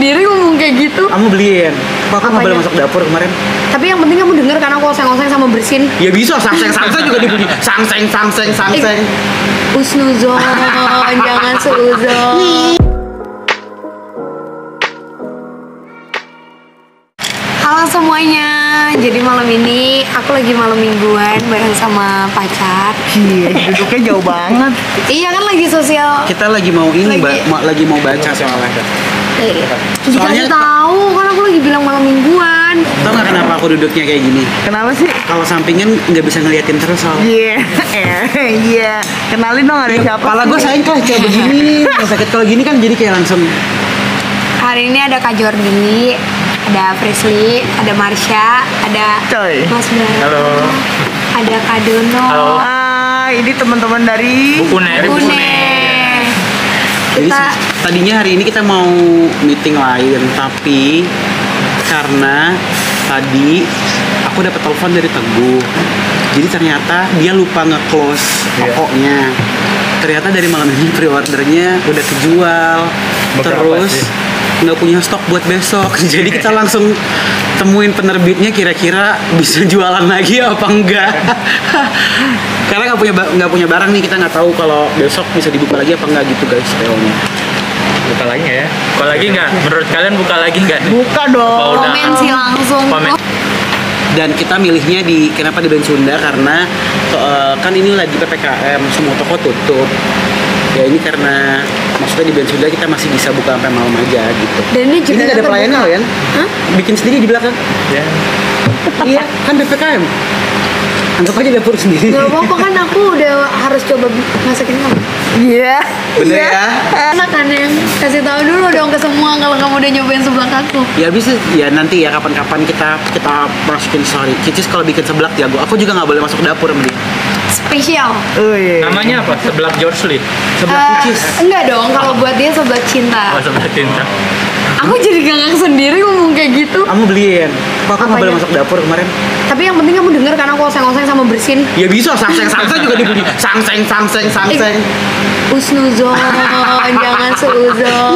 sendiri ngomong kayak gitu. Kamu beliin. Kok aku nggak boleh Apanya? masuk dapur kemarin? Tapi yang penting kamu denger karena aku oseng-oseng sama bersin. Ya bisa, sangseng juga dibunyi. Sangseng. Usnuzon, jangan seuzon. Halo semuanya, jadi malam ini aku lagi malam mingguan bareng sama pacar. Iya, duduknya jauh banget. Iya kan lagi sosial. Kita lagi mau ini, lagi mau baca soalnya. Dikasih tahu kan aku lagi bilang malam mingguan. Tau nggak kenapa aku duduknya kayak gini? Kenapa sih? Kalau sampingan nggak bisa ngeliatin terus soalnya. Iya. Kenalin dong ada siapa? Kepala gue sayang kayak begini. Yang sakit kalau gini kan jadi kayak langsung. Hari ini ada Kak Jordi, ada Presley, ada Marsha, ada Coy. Mas Bara, Halo. ada Kak Dono, Halo. Ini teman-teman dari Bukune. Jadi Kita tadinya hari ini kita mau meeting lain, tapi karena tadi aku dapat telepon dari Teguh. Jadi ternyata dia lupa nge-close tokonya. Ternyata dari malam ini pre-ordernya udah kejual. Beberapa Terus sih. nggak punya stok buat besok. Jadi kita langsung temuin penerbitnya kira-kira bisa jualan lagi apa enggak. Karena nggak punya barang nih, kita nggak tahu kalau besok bisa dibuka lagi apa enggak gitu guys PO-nya. Buka lagi nggak ya? Buka lagi nggak? Menurut kalian buka lagi nggak? Buka dong. Oh, udah. komen sih langsung. Komen. Dan kita milihnya kenapa di Band Sunda karena kan ini lagi PPKM, semua toko tutup. Ya ini karena maksudnya di Band Sunda kita masih bisa buka sampai malam aja gitu. Dan ini juga nggak ada terbuka. pelayanan kan? Hah? Bikin sendiri di belakang. Ya. Iya, kan PPKM. Anggap aja dapur sendiri. Gak apa-apa kan aku udah harus coba masakin kamu. Iya. Bener ya? Enak kan yang kasih tahu dulu dong ke semua kalau kamu udah nyobain sebelah aku. Ya bisa ya nanti ya kapan-kapan kita masukin story. Cicis kalau bikin seblak jago. Aku juga nggak boleh masuk dapur sama dia. Spesial. Oh iya. Namanya apa? Seblak George Lee. Seblak Cicis. Enggak dong, kalau buat dia sebelah cinta. Oh, seblak cinta. Aku jadi ganggang sendiri ngomong kayak gitu. Kamu beliin. Kok aku nggak boleh Apanya? masuk dapur kemarin? Tapi yang penting kamu denger karena aku oseng-oseng sama bersin. Ya bisa, sangseng juga dibunyi. Sangseng. Usnuzon, jangan seuzon.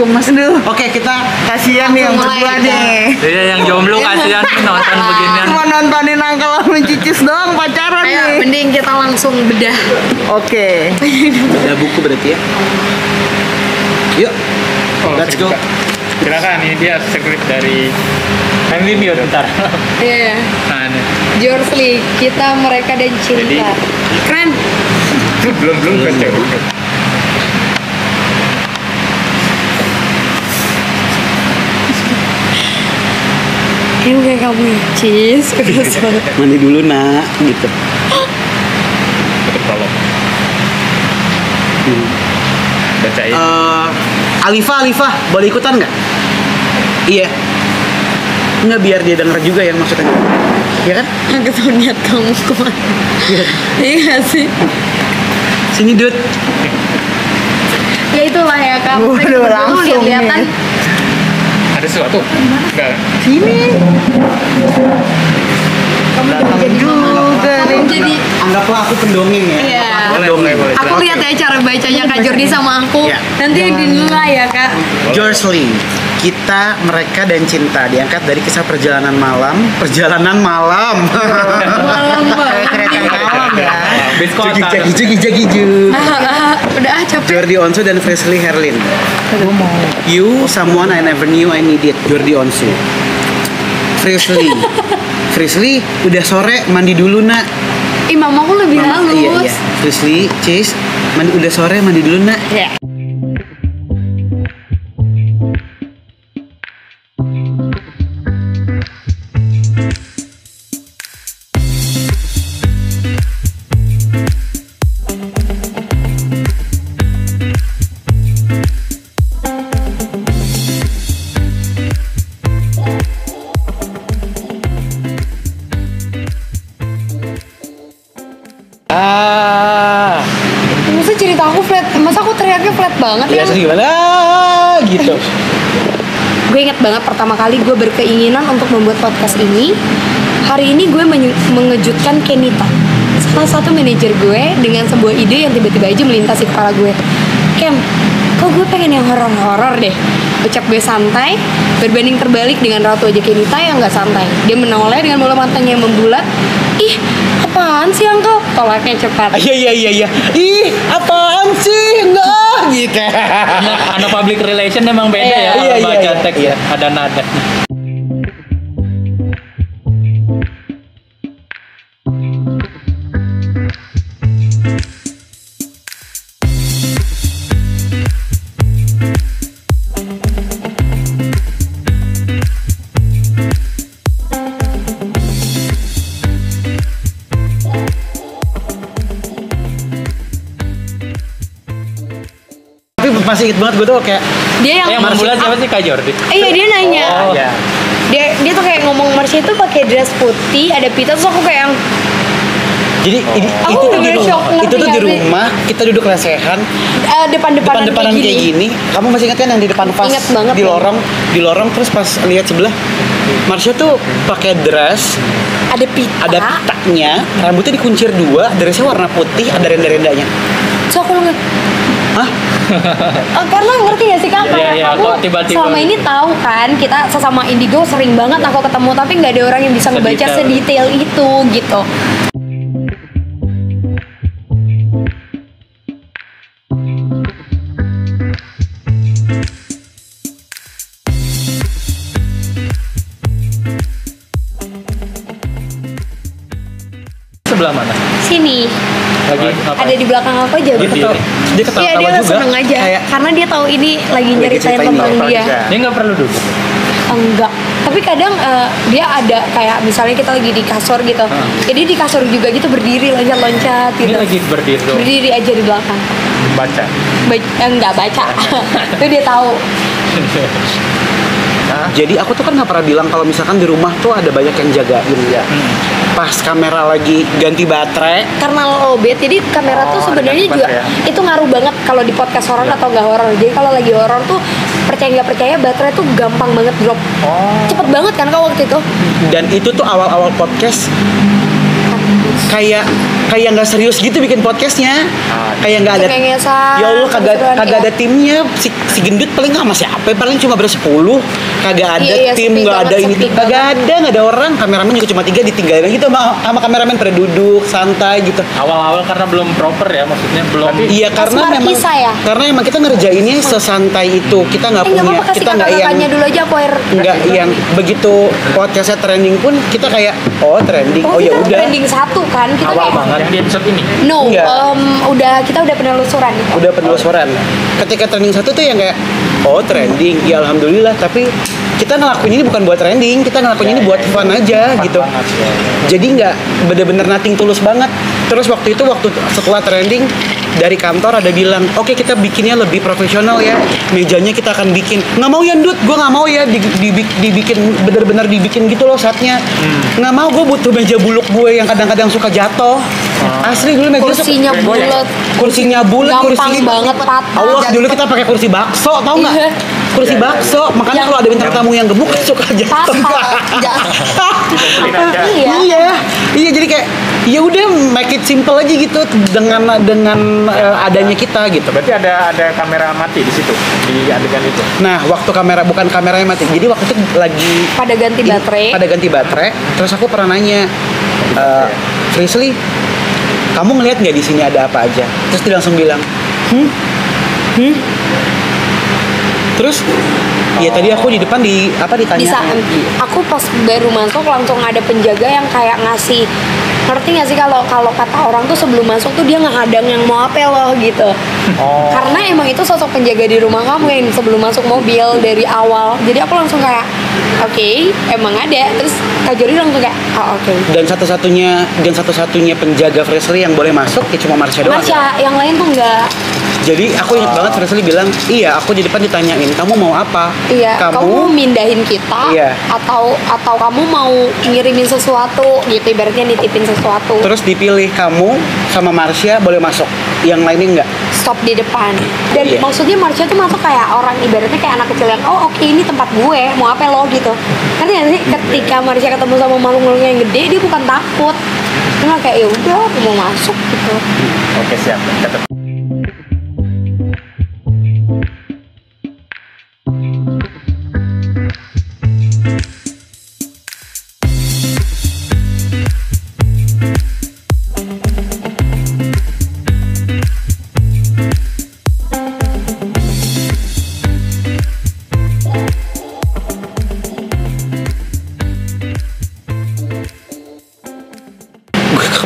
Gemes dulu. Oke, kita Kasihan nih yang Langsung berdua mulai, nih. Iya, yang jomblo kasihan nih nonton beginian. Cuma nontonin Uncle sama Cicis doang pacaran Ayo, nih. mending kita langsung bedah. Oke. ada buku berarti ya. Yuk, let's go. Silakan, ini dia skrip dari Amphibio bentar. Iya. Nah, ini. George Lee, kita, mereka, dan cinta. Jadi- Keren. belum baca. Ini kayak kamu ya, Cis. Keras banget. Mandi dulu nak, gitu. Tutup kolom. Bacain. Alifa, boleh ikutan nggak? Iya. Nggak biar dia denger juga yang maksudnya. Iya kan? Aku tahu niat kamu kemana. Iya. Iya nggak sih? Sini Dut. Ya itulah ya kamu. Waduh, langsung lihat-lihatan. nih. Ada sesuatu? Enggak. Sini. Kamu Datang jadi juga kamu nih. jadi. Anggaplah aku pendongeng ya. Iya. Boleh. Aku lihat ya cara bacanya Kak Jordi sama aku. Iya. Nanti dinilai ya Kak. George Lee, kita, mereka, dan cinta diangkat dari kisah perjalanan malam. Malam banget. Kereta malam ya. Bis kota. Jagi. Udah capek. Jordi Onsu dan Presley Herlin. Gue mau. You, someone I never knew I needed. Jordi Onsu. Presley, udah sore, mandi dulu nak. Ih, mamaku lebih halus. Iya. Presley, Cis, udah sore, mandi dulu nak. Iya. Masa cerita aku flat, masa aku teriaknya flat banget ya? Biasa gimana? Gitu. Gue inget banget pertama kali gue berkeinginan untuk membuat podcast ini. Hari ini gue mengejutkan Kenita, salah satu manajer gue, dengan sebuah ide yang tiba-tiba aja melintasi kepala gue. Kem, kok gue pengen yang horor-horor deh. ucap gue santai berbanding terbalik dengan Ratu aja Kenita yang nggak santai. Dia menoleh dengan bola matanya yang membulat. Ih, apaan sih engkau? Tolaknya cepat. Iya. Ih, apaan sih? Enggak gitu. Anak public relation emang beda ya Iya, kalau baca iya. teks ya. Ada nada. Tapi masih inget banget gue tuh kayak Dia yang Yang membulat siapa sih, Kak Jordi? Iya, dia nanya. Oh, ya. Dia tuh kayak ngomong Marsha itu pakai dress putih, ada pita, terus aku kayak yang jadi Aku itu tuh di bener-bener shock, rumah, ngerti itu tuh di nggak sih? rumah kita duduk lesehan depan-depanan depan-depanan kayak gini. Kamu masih ingat kan yang di depan pas Ingat banget, di ya. lorong terus pas lihat sebelah Marsha tuh pakai dress, ada pita. ada pitanya, rambutnya dikuncir dua, dressnya warna putih, ada renda-rendanya. So aku nggak. Hah? Karena ngerti gak sih kak, Iya, kayak iya, aku kok tiba-tiba selama gitu. ini tahu kan kita sesama indigo sering banget aku ketemu, tapi nggak ada orang yang bisa ngebaca Sedetail. sedetail itu gitu. Sebelah mana? Sini Lagi ngapain? ada di belakang aku aja. Dia ketawa, dia ketawa Iya, dia juga. seneng aja Kayak karena dia tahu ini lagi nyeritain ceritain tentang apa dia. juga. Dia nggak perlu duduk. Enggak, tapi kadang dia ada kayak misalnya kita lagi di kasur gitu, jadi di kasur juga gitu berdiri loncat-loncat Ini gitu. lagi berdiri dong. Berdiri aja di belakang. Baca. Enggak baca. Itu dia tahu. Jadi aku tuh kan nggak pernah bilang kalau misalkan di rumah tuh ada banyak yang jagain ya. Pas kamera lagi ganti baterai, Karena lowbat, jadi kamera tuh Oh, sebenarnya ada juga tempat itu ngaruh banget kalau di podcast horor atau nggak horor. Jadi kalau lagi horor tuh percaya nggak percaya baterai tuh gampang banget drop. Cepet banget kan kak waktu itu. dan itu tuh awal-awal podcast kayak nggak serius gitu bikin podcastnya, kayak nggak ada. Cengengesan, Ya Allah, kagak seru-seruan, iya. ada timnya. Si gendut paling sama siapa? Paling cuma bersepuluh. Kagak ada Iya, tim, sepi nggak ada banget, ini, sepi kagak ada, nggak ada orang. Kameramen juga cuma 3 ditinggalin gitu sama kameramen pada duduk santai gitu. Awal-awal karena belum proper ya, maksudnya belum. Iya, Pas karena memang Markisa ya? karena emang kita ngerjainnya sesantai itu. Kita nggak Nggak punya, apa-apa, kasih kita nggak yang kakak-kakaknya dulu aja aku air. nggak yang begitu podcastnya trending pun kita kayak trending, oh ya kita udah, trending satu kan, kita Awal kayak banget di episode ini. no, Iya. kita udah penelusuran gitu. udah penelusuran. Ketika trending satu tuh yang kayak trending, ya alhamdulillah. Tapi kita ngelakuin ini bukan buat trending, kita ngelakuin ini buat fun aja gitu. Jadi nggak bener-bener nothing tulus banget. Terus waktu setelah trending dari kantor ada bilang, oke kita bikinnya lebih profesional ya, mejanya kita akan bikin. Nggak mau ya Dut, gue nggak mau ya dibikin bener-bener dibikin gitu loh setnya. Nggak mau, gue butuh meja buluk gue yang kadang-kadang suka jatuh. Asli dulu meja Kursinya bulat, kursinya bulat, gampang banget patah. Allah, dulu kita pakai kursi bakso, tau nggak? Iya. Kursi bakso, makanya kalau ada bintang tamu yang gemuk suka jatuh. Iya. Iya, jadi kayak ya udah make it simple aja gitu dengan adanya kita gitu. Berarti ada kamera mati di situ di adegan itu. Nah, waktu bukan kameranya mati. Jadi waktu itu lagi Pada ganti baterai. pada ganti baterai, terus aku pernah nanya, Frisly, kamu ngelihat nggak di sini ada apa aja? Terus dia langsung bilang, Terus, ya tadi aku di depan ditanya. Bisa, aku pas baru masuk langsung ada penjaga yang kayak ngasih, ngerti nggak sih kalau kata orang tuh sebelum masuk tuh dia ngehadang yang mau apa loh gitu. Karena emang itu sosok penjaga di rumah kamu yang sebelum masuk mobil dari awal. Jadi aku langsung kayak oke, emang ada. Terus Kak Jori langsung kayak oke. Dan satu-satunya penjaga Frisly yang boleh masuk ya cuma Marsha doang. Marsha, yang lain tuh enggak. Jadi aku ingat banget Frisly bilang, iya aku di depan ditanyain, kamu mau apa? Iya, kamu mindahin kita Iya. atau kamu mau ngirimin sesuatu gitu, ibaratnya nitipin sesuatu. Terus dipilih kamu sama Marsha boleh masuk, yang lainnya enggak. Stop di depan. Dan Iya. maksudnya Marsha tuh masuk kayak orang ibaratnya kayak anak kecil yang oke ini tempat gue, mau apa lo gitu. Ngerti gak sih? Ketika Marsha ketemu sama makhluk-makhluk yang gede, dia bukan takut. Cuma kayak ya udah aku mau masuk gitu. Oke, siap. Ketemu.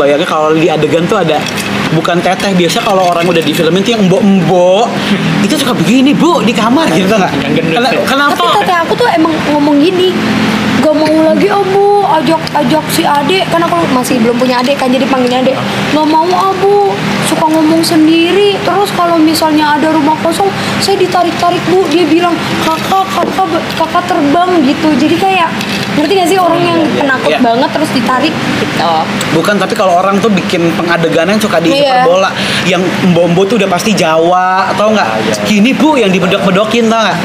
kebayangnya kalau di adegan tuh ada bukan teteh. Biasa kalau orang udah di filmin tuh yang embok-embok itu suka begini bu di kamar gitu nggak? Yang gendut ya. Kenapa? Tapi teteh aku tuh emang ngomong gini, gak mau lagi abu ajak si adek, kan aku masih belum punya adek kan, jadi panggilnya adek. Gak mau abu, suka ngomong sendiri. Terus kalau misalnya ada rumah kosong, saya ditarik-tarik bu, dia bilang kakak terbang gitu. Jadi kayak ngerti gak sih orang yang penakut Iya. banget terus ditarik gitu. Bukan, tapi kalau orang tuh bikin pengadeganan suka di Iya. hiperbola. Yang embok-embok tuh udah pasti Jawa, tau nggak? Iya. Gini bu yang dibedok-bedokin, tau nggak?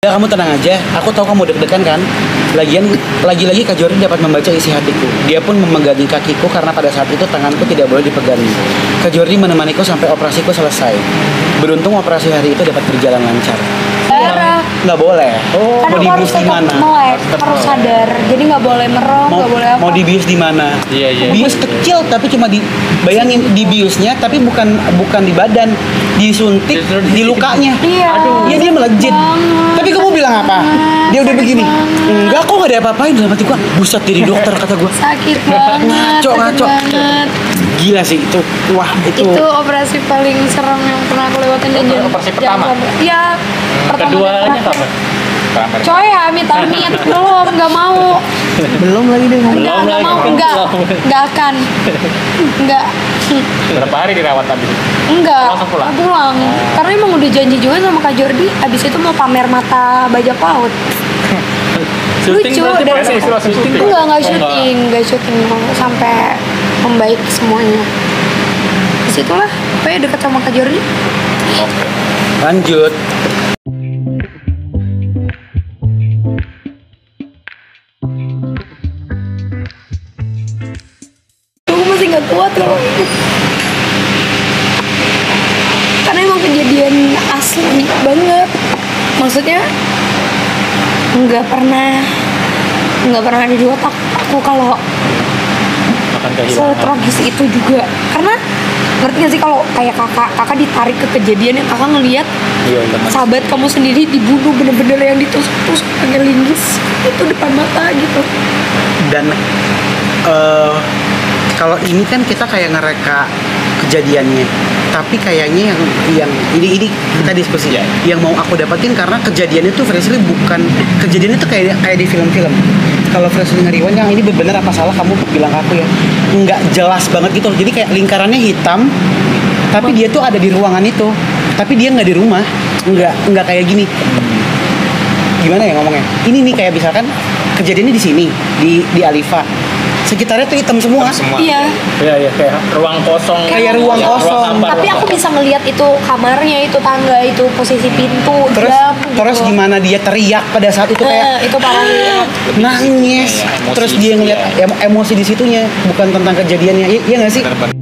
Ya kamu tenang aja, aku tahu kamu deg-degan kan. Lagi-lagi Kak Jordi dapat membaca isi hatiku. Dia pun memegangi kakiku karena pada saat itu tanganku tidak boleh dipegangi. Kak Jordi menemaniku sampai operasiku selesai. Beruntung operasi hari itu dapat berjalan lancar. Darah. Nggak boleh. Kan Mau aku harus dibius di tetap mana? melek, harus sadar. Jadi nggak boleh merem, Mau, nggak boleh apa. mau dibius di mana? Iya, iya. Bius kecil tapi cuma bayangin dibiusnya tapi bukan di badan, disuntik Justru di lukanya. Iya. Ya dia melejit. Banget. Tapi kamu bilang apa? Dia udah Sakit begini. banget. Enggak, kok nggak ada apa-apain dalam hati gua. Buset jadi dokter kata gua. Sakit banget, Ngaco, sakit ngaco. banget. Gila sih itu. Wah, itu. Itu operasi paling serem yang pernah aku lewatin dan Operasi pertama? Iya, pertama dan Keduanya terakhir. apa? Pertama. Coy, amit-amit belum, nggak mau, Belum lagi deh. nggak lagi, mau, belum. nggak akan, nggak, Berapa hari dirawat tadi? nggak, Langsung pulang? pulang. Karena emang udah janji juga sama Kak Jordi, abis itu mau pamer mata bajak laut. Lucu, berarti dan berarti istilah syuting. enggak Oh, syuting, nggak syuting sampai membaik semuanya. Disitulah, pokoknya deket sama Kak Jordi. Oke. Lanjut. Aku masih nggak kuat loh. Karena emang kejadian asli banget. Maksudnya nggak pernah ada di otak aku kalau Makan kehilangan. setragis itu juga. Karena ngerti gak sih kalau kayak kakak ditarik ke kejadian yang kakak ngelihat Iya, teman. sahabat kamu sendiri dibunuh bener-bener yang ditusuk-tusuk pakai linggis itu depan mata gitu. Dan kalau ini kan kita kayak ngereka kejadiannya, tapi kayaknya yang ini kita diskusi ya. Yang mau aku dapetin karena kejadiannya tuh Freshly bukan kejadiannya tuh kayak di film-film. Kalau Freshly ngeriwan yang ini bener apa salah kamu bilang ke aku ya, nggak jelas banget gitu. Jadi kayak lingkarannya hitam, tapi dia tuh ada di ruangan itu, tapi dia nggak di rumah, nggak kayak gini. Gimana ya ngomongnya? Ini nih kayak misalkan kejadiannya di sini di Alifa. Sekitarnya tuh hitam semua. Semua. Iya. Iya, iya, kayak ruang kosong. Kayak ruang Ya, kosong. hampa, Tapi ruang aku kosong. bisa ngelihat itu kamarnya, itu tangga, itu posisi pintu, jam. Terus gitu. gimana dia teriak pada saat itu kayak Itu parah sih. nangis. Iya, emosi Terus dia ngeliat iya. emosi di situnya, bukan tentang kejadiannya. Iya nggak sih? Bener-bener.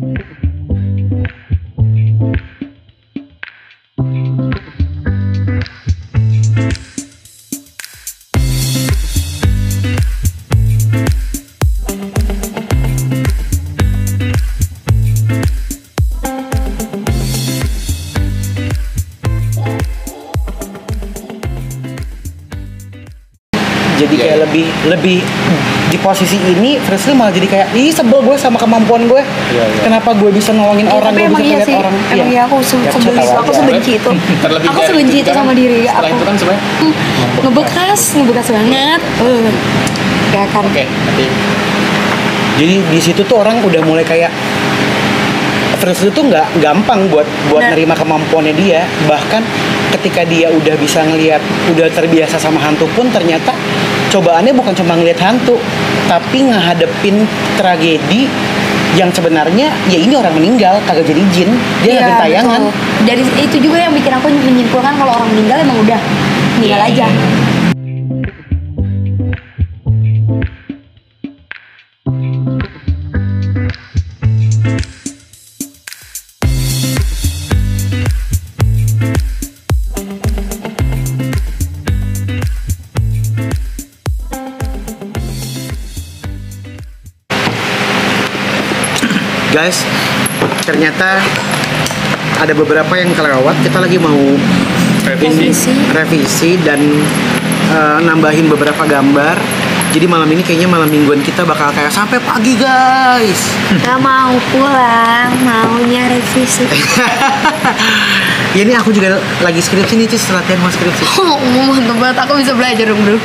Jadi Iya, kayak iya. lebih di posisi ini Freshly malah jadi kayak ih sebel gue sama kemampuan gue. Iya, iya. Kenapa gue bisa nolongin Ya, orang, tapi gue emang bisa iya ngeliat sih. orang. Emang iya aku Ya, sebel bisa tahu aku aja. sebenci itu. Terlebih Aku dari sebenci itu kan, sama diri setelah aku. itu kan sebenarnya Ngebekas banget. Ya kan. oke, nanti Jadi di situ tuh orang udah mulai kayak Freshly tuh nggak gampang buat Nah. nerima kemampuannya dia. Bahkan ketika dia udah bisa ngelihat, udah terbiasa sama hantu pun ternyata cobaannya bukan cuma ngelihat hantu, tapi ngehadepin tragedi yang sebenarnya ya ini orang meninggal kagak jadi jin, dia Iya, nggak gentayangan. betul. Dari itu juga yang bikin aku menyimpulkan kalau orang meninggal emang udah meninggal Iya, aja. Guys, ternyata ada beberapa yang kelewat. Kita lagi mau revisi dan nambahin beberapa gambar. Jadi malam ini kayaknya malam mingguan kita bakal kayak sampai pagi, guys. Gak mau pulang, maunya revisi. Ya, ini aku juga lagi skripsi nih, Cis, latihan mau skripsi. Oh, mantap banget, aku bisa belajar dong, bro.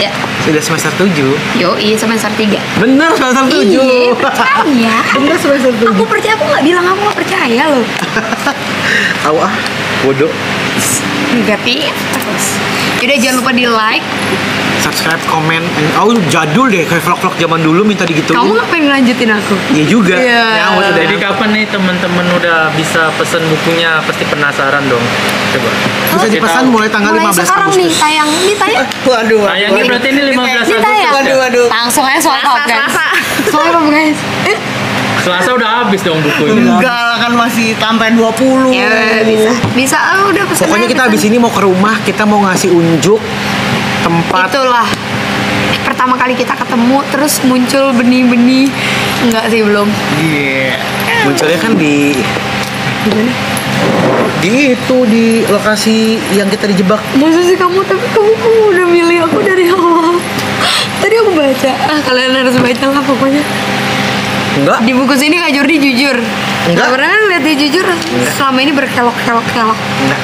Ya. Sudah semester 7. Iya semester 3. Bener, semester 7. Iya, percaya. Bener, semester 7. Aku percaya, aku gak bilang aku gak percaya loh. Tahu ah, bodoh. Negatif terus. Yaudah, jangan lupa di like. Subscribe, komen. Oh, jadul deh, kayak vlog-vlog zaman dulu minta digituin. Kamu gak pengen ngelanjutin aku? Iya juga. Iya. Ya, udah. Jadi kapan nih teman-teman udah bisa pesen bukunya? Pasti penasaran dong. Coba. Bisa dipesan mulai tanggal Mulai 15 sekarang Agustus. nih tayang. Waduh. Tayangnya berarti ini 15 Agustus. Ditayang. Waduh. Langsung aja soal guys. Soalnya apa guys? Selasa udah habis dong bukunya. Enggak lah, kan masih sampai 20. Ya bisa. Bisa udah pesan. Pokoknya aja, kita pesan. abis ini mau ke rumah, kita mau ngasih unjuk tempat. Itulah pertama kali kita ketemu, terus muncul benih-benih. Enggak sih, belum. Iya. Munculnya kan di itu di lokasi yang kita dijebak. Masa sih kamu, tapi kamu udah milih aku dari awal. Tadi aku baca. Kalian harus baca lah pokoknya. Enggak. Di buku sini Kak Jordi jujur. Enggak. Gak pernah kan lihat dia jujur. Selama ini berkelok-kelok-kelok. Enggak.